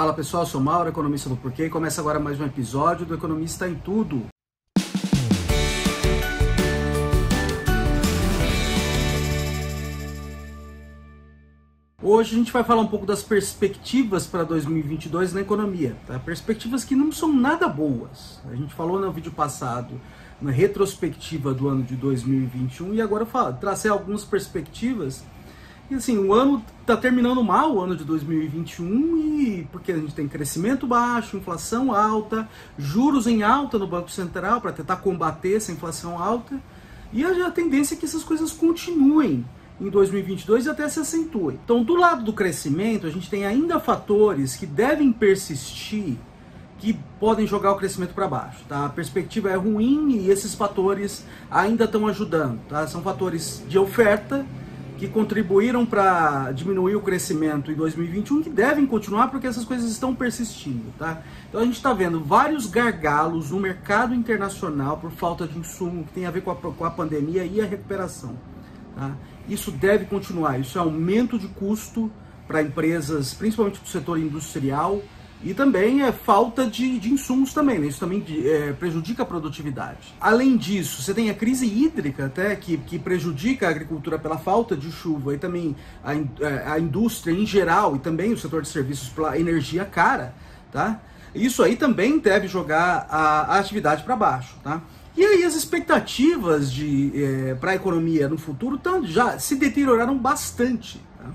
Fala pessoal, eu sou Mauro, economista do Porquê, e começa agora mais um episódio do Economista em Tudo. Hoje a gente vai falar um pouco das perspectivas para 2022 na economia, tá? Perspectivas que não são nada boas. A gente falou no vídeo passado, na retrospectiva do ano de 2021, e agora eu tracei algumas perspectivas. E assim, o ano está terminando mal, o ano de 2021, e porque a gente tem crescimento baixo, inflação alta, juros em alta no Banco Central para tentar combater essa inflação alta, e a tendência é que essas coisas continuem em 2022 e até se acentuem. Então, do lado do crescimento, a gente tem ainda fatores que devem persistir, que podem jogar o crescimento para baixo, tá? A perspectiva é ruim e esses fatores ainda estão ajudando, tá? São fatores de oferta, que contribuíram para diminuir o crescimento em 2021, que devem continuar porque essas coisas estão persistindo, tá? Então a gente está vendo vários gargalos no mercado internacional por falta de insumo, que tem a ver com a pandemia e a recuperação, tá? Isso deve continuar, isso é aumento de custo para empresas, principalmente do setor industrial, e também é falta de insumos também, né? Isso também prejudica a produtividade. Além disso, você tem a crise hídrica até, que prejudica a agricultura pela falta de chuva, e também a indústria em geral, e também o setor de serviços pela energia cara, tá? Isso aí também deve jogar a atividade para baixo, tá? E aí as expectativas para a economia no futuro já se deterioraram bastante, tá?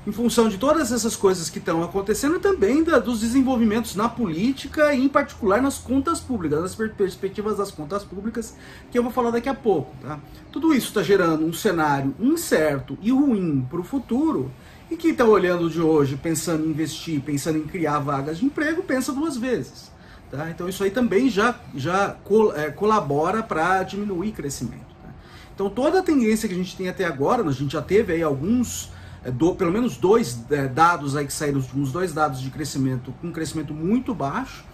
Em função de todas essas coisas que estão acontecendo e também dos desenvolvimentos na política e em particular nas contas públicas, nas perspectivas das contas públicas, que eu vou falar daqui a pouco, tá? Tudo isso está gerando um cenário incerto e ruim para o futuro, e quem está olhando de hoje, pensando em investir, pensando em criar vagas de emprego, pensa duas vezes, tá? Então isso aí também já colabora para diminuir crescimento, tá? Então toda a tendência que a gente tem até agora, a gente já teve aí alguns... pelo menos dois dados aí que saíram, os últimos dois dados de crescimento, com um crescimento muito baixo,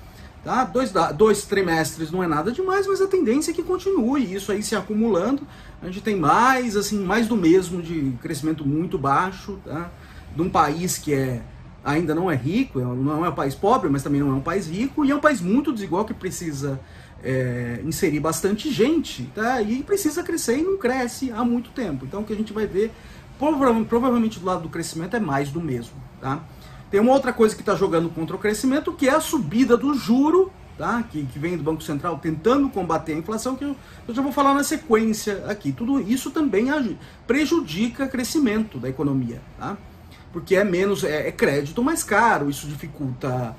tá? Dois trimestres não é nada demais, mas a tendência é que continue, isso aí se acumulando, a gente tem mais do mesmo de crescimento muito baixo, tá? De um país que ainda não é rico, não é um país pobre, mas também não é um país rico, e é um país muito desigual que precisa inserir bastante gente, tá? E precisa crescer e não cresce há muito tempo. Então o que a gente vai ver provavelmente do lado do crescimento é mais do mesmo, tá? Tem uma outra coisa que está jogando contra o crescimento, que é a subida do juro, tá? Que vem do Banco Central tentando combater a inflação, que eu já vou falar na sequência aqui. Tudo isso também prejudica o crescimento da economia, tá? Porque é crédito mais caro, isso dificulta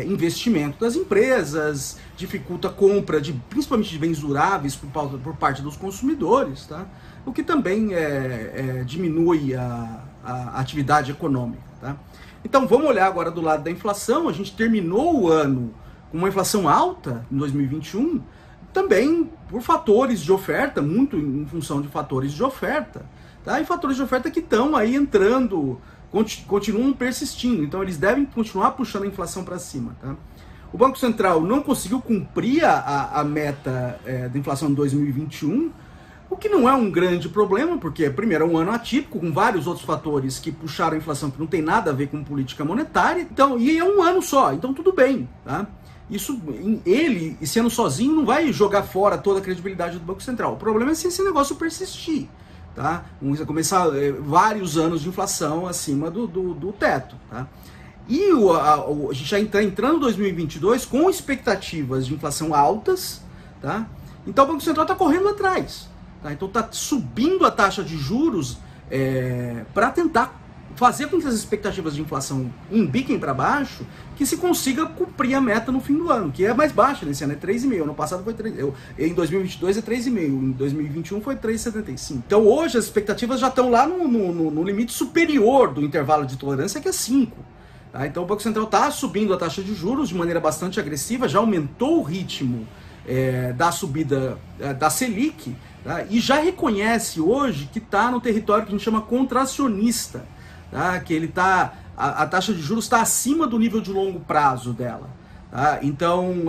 investimento das empresas, dificulta a compra principalmente de bens duráveis por parte dos consumidores, tá? O que também diminui a atividade econômica, tá? Então vamos olhar agora do lado da inflação. A gente terminou o ano com uma inflação alta em 2021, também por fatores de oferta, muito em função de fatores de oferta, tá? E fatores de oferta que estão aí entrando, continuam persistindo, então eles devem continuar puxando a inflação para cima, tá? O Banco Central não conseguiu cumprir a meta da inflação de 2021, o que não é um grande problema, porque, primeiro, é um ano atípico, com vários outros fatores que puxaram a inflação, que não tem nada a ver com política monetária, então, e é um ano só, então tudo bem, tá? Isso, ele, sendo sozinho, não vai jogar fora toda a credibilidade do Banco Central. O problema é se esse negócio persistir, tá? Vamos começar vários anos de inflação acima do teto, tá? E a gente já está entrando em 2022 com expectativas de inflação altas, tá? Então o Banco Central está correndo atrás, tá? Então está subindo a taxa de juros para tentar fazer com que as expectativas de inflação embiquem para baixo, que se consiga cumprir a meta no fim do ano, que é mais baixa nesse ano, é 3,5%. Ano passado foi 3, em 2022 é 3,5%, em 2021 foi 3,75%. Então hoje as expectativas já estão lá no limite superior do intervalo de tolerância, que é 5%. Tá? Então o Banco Central está subindo a taxa de juros de maneira bastante agressiva, já aumentou o ritmo da subida da Selic, tá? E já reconhece hoje que está no território que a gente chama contracionista, tá? Que a taxa de juros está acima do nível de longo prazo dela, tá? Então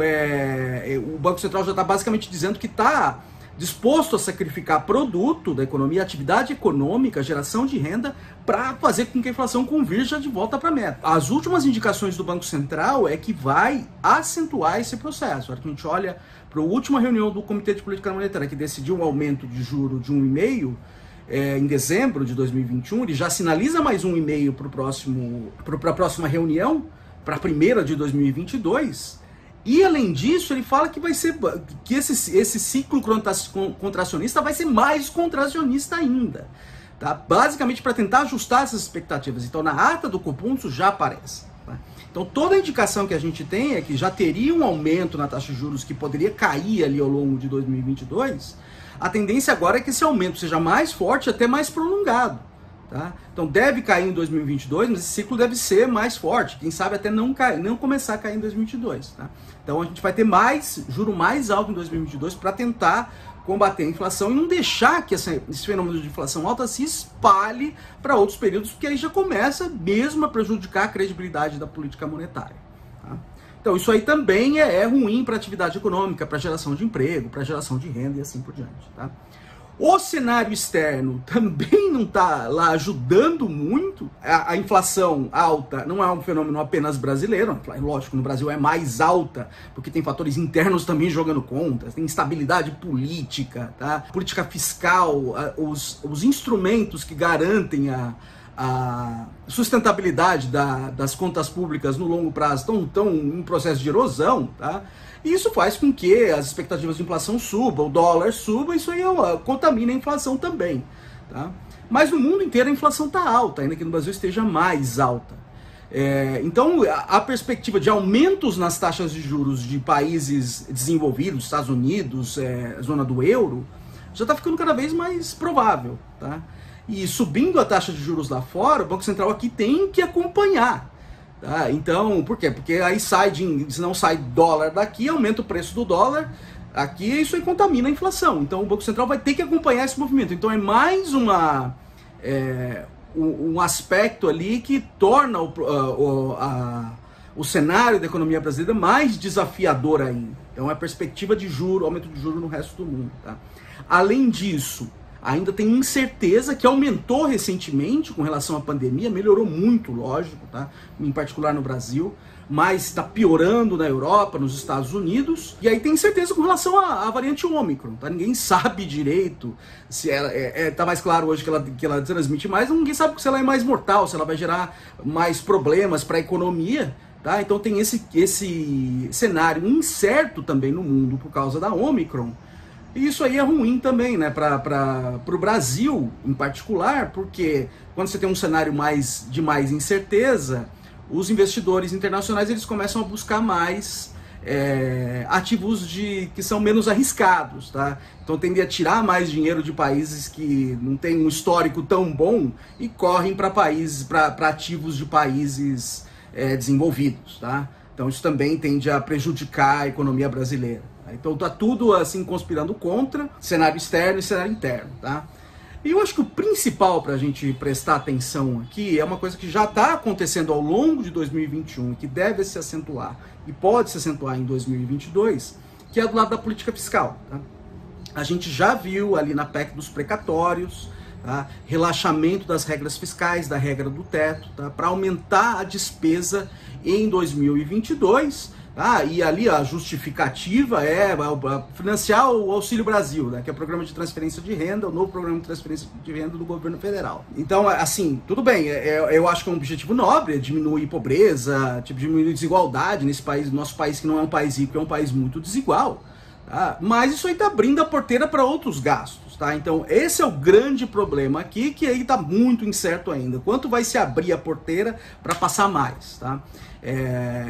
o Banco Central já está basicamente dizendo que está disposto a sacrificar produto da economia, atividade econômica, geração de renda, para fazer com que a inflação convirja de volta para a meta. As últimas indicações do Banco Central é que vai acentuar esse processo. A hora que a gente olha para a última reunião do Comitê de Política Monetária, que decidiu um aumento de juro de 1,5%, em dezembro de 2021, ele já sinaliza mais 1,5% para a próxima reunião, para a primeira de 2022, e além disso ele fala que vai ser que esse ciclo contracionista vai ser mais contracionista ainda, tá? Basicamente para tentar ajustar essas expectativas. Então na ata do Copom isso já aparece, tá? Então toda a indicação que a gente tem é que já teria um aumento na taxa de juros que poderia cair ali ao longo de 2022. A tendência agora é que esse aumento seja mais forte e até mais prolongado, tá? Então deve cair em 2022, mas esse ciclo deve ser mais forte. Quem sabe até não começar a cair em 2022, tá? Então a gente vai ter juro mais alto em 2022 para tentar combater a inflação e não deixar que esse fenômeno de inflação alta se espalhe para outros períodos, porque aí já começa mesmo a prejudicar a credibilidade da política monetária, tá? Então isso aí também é ruim para a atividade econômica, para a geração de emprego, para a geração de renda e assim por diante, tá? O cenário externo também não está lá ajudando muito. A inflação alta não é um fenômeno apenas brasileiro. Lógico, no Brasil é mais alta, porque tem fatores internos também jogando conta. Tem instabilidade política, tá? Política fiscal, os instrumentos que garantem a sustentabilidade das contas públicas no longo prazo estão em processo de erosão, tá? E isso faz com que as expectativas de inflação subam, o dólar suba, isso aí contamina a inflação também, tá? Mas no mundo inteiro a inflação está alta, ainda que no Brasil esteja mais alta. Então a perspectiva de aumentos nas taxas de juros de países desenvolvidos, Estados Unidos, zona do euro, já está ficando cada vez mais provável, tá? E subindo a taxa de juros lá fora, o Banco Central aqui tem que acompanhar, tá? Então, por quê? Porque aí se não sai dólar daqui, aumenta o preço do dólar aqui, isso aí contamina a inflação. Então o Banco Central vai ter que acompanhar esse movimento. Então é mais um aspecto ali que torna o cenário da economia brasileira mais desafiador ainda. Então é a perspectiva de juro, aumento de juros no resto do mundo, tá? Além disso, ainda tem incerteza que aumentou recentemente com relação à pandemia, melhorou muito, lógico, tá? Em particular no Brasil, mas está piorando na Europa, nos Estados Unidos, e aí tem incerteza com relação à variante Ômicron, tá? Ninguém sabe direito se ela tá mais claro hoje que ela transmite mais, ninguém sabe se ela é mais mortal, se ela vai gerar mais problemas para a economia, tá? Então tem esse cenário incerto também no mundo por causa da Ômicron. E isso aí é ruim também, né, para o Brasil em particular, porque quando você tem um cenário de mais incerteza, os investidores internacionais eles começam a buscar mais ativos que são menos arriscados, tá? Então tendem a tirar mais dinheiro de países que não têm um histórico tão bom e correm para ativos de países desenvolvidos, tá? Então isso também tende a prejudicar a economia brasileira. Então tá tudo assim conspirando contra cenário externo e cenário interno, tá? E eu acho que o principal para a gente prestar atenção aqui é uma coisa que já está acontecendo ao longo de 2021, que deve se acentuar e pode se acentuar em 2022, que é do lado da política fiscal, tá? A gente já viu ali na PEC dos precatórios, tá? Relaxamento das regras fiscais, da regra do teto, tá? Para aumentar a despesa em 2022. E ali a justificativa é financiar o Auxílio Brasil, né, que é o programa de transferência de renda, o novo programa de transferência de renda do governo federal. Então, assim, tudo bem, eu acho que é um objetivo nobre, diminuir pobreza, diminuir desigualdade nesse país, nosso país que não é um país rico, é um país muito desigual. Tá? Mas isso aí está abrindo a porteira para outros gastos, tá? Então esse é o grande problema aqui, que aí está muito incerto ainda. Quanto vai se abrir a porteira para passar mais, tá?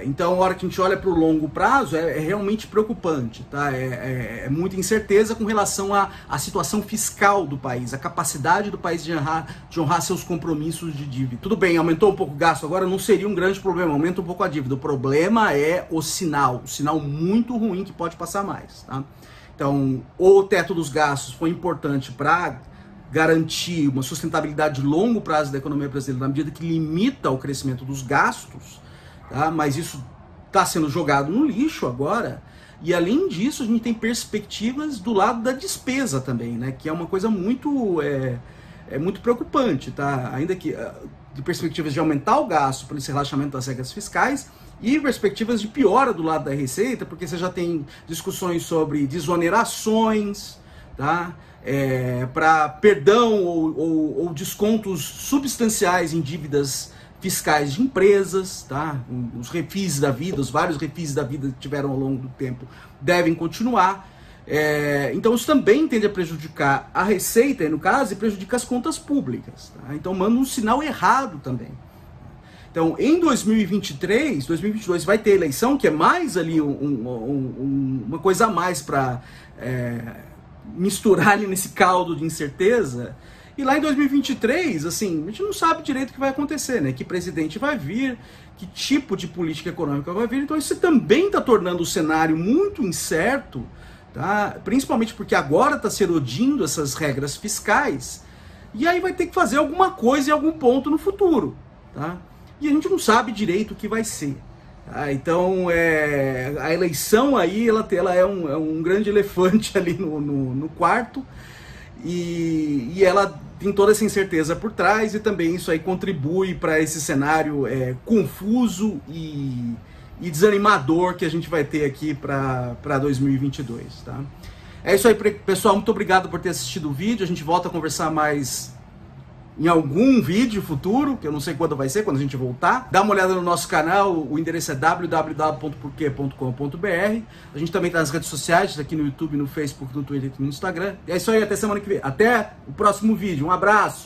Então, a hora que a gente olha para o longo prazo, é realmente preocupante, tá? É muita incerteza com relação à situação fiscal do país, a capacidade do país de honrar seus compromissos de dívida. Tudo bem, aumentou um pouco o gasto, agora não seria um grande problema, aumenta um pouco a dívida. O problema é o sinal muito ruim que pode passar mais, tá? Então, o teto dos gastos foi importante para garantir uma sustentabilidade de longo prazo da economia brasileira, na medida que limita o crescimento dos gastos, tá? Mas isso está sendo jogado no lixo agora. E além disso, a gente tem perspectivas do lado da despesa também, né? Que é uma coisa muito, muito preocupante, tá? Ainda que de perspectivas de aumentar o gasto por esse relaxamento das regras fiscais e perspectivas de piora do lado da receita, porque você já tem discussões sobre desonerações, tá? Para perdão ou descontos substanciais em dívidas fiscais de empresas, tá? Os refis da vida, os vários refis da vida que tiveram ao longo do tempo devem continuar. Então isso também tende a prejudicar a receita, no caso, e prejudica as contas públicas. Tá? Então manda um sinal errado também. Então em 2023, 2022 vai ter eleição, que é mais ali uma coisa a mais para misturar ali nesse caldo de incerteza. E lá em 2023, assim, a gente não sabe direito o que vai acontecer, né? Que presidente vai vir, que tipo de política econômica vai vir. Então isso também está tornando o cenário muito incerto, tá? Principalmente porque agora está se erodindo essas regras fiscais. E aí vai ter que fazer alguma coisa em algum ponto no futuro, tá? E a gente não sabe direito o que vai ser. Tá? Então a eleição aí, ela é um grande elefante ali no quarto. E ela tem toda essa incerteza por trás, e também isso aí contribui para esse cenário confuso e desanimador que a gente vai ter aqui para 2022, tá? É isso aí, pessoal, muito obrigado por ter assistido o vídeo. A gente volta a conversar mais em algum vídeo futuro, que eu não sei quando vai ser, quando a gente voltar. Dá uma olhada no nosso canal, o endereço é www.porquê.com.br. A gente também tá nas redes sociais, aqui no YouTube, no Facebook, no Twitter e no Instagram. É isso aí, até semana que vem. Até o próximo vídeo. Um abraço!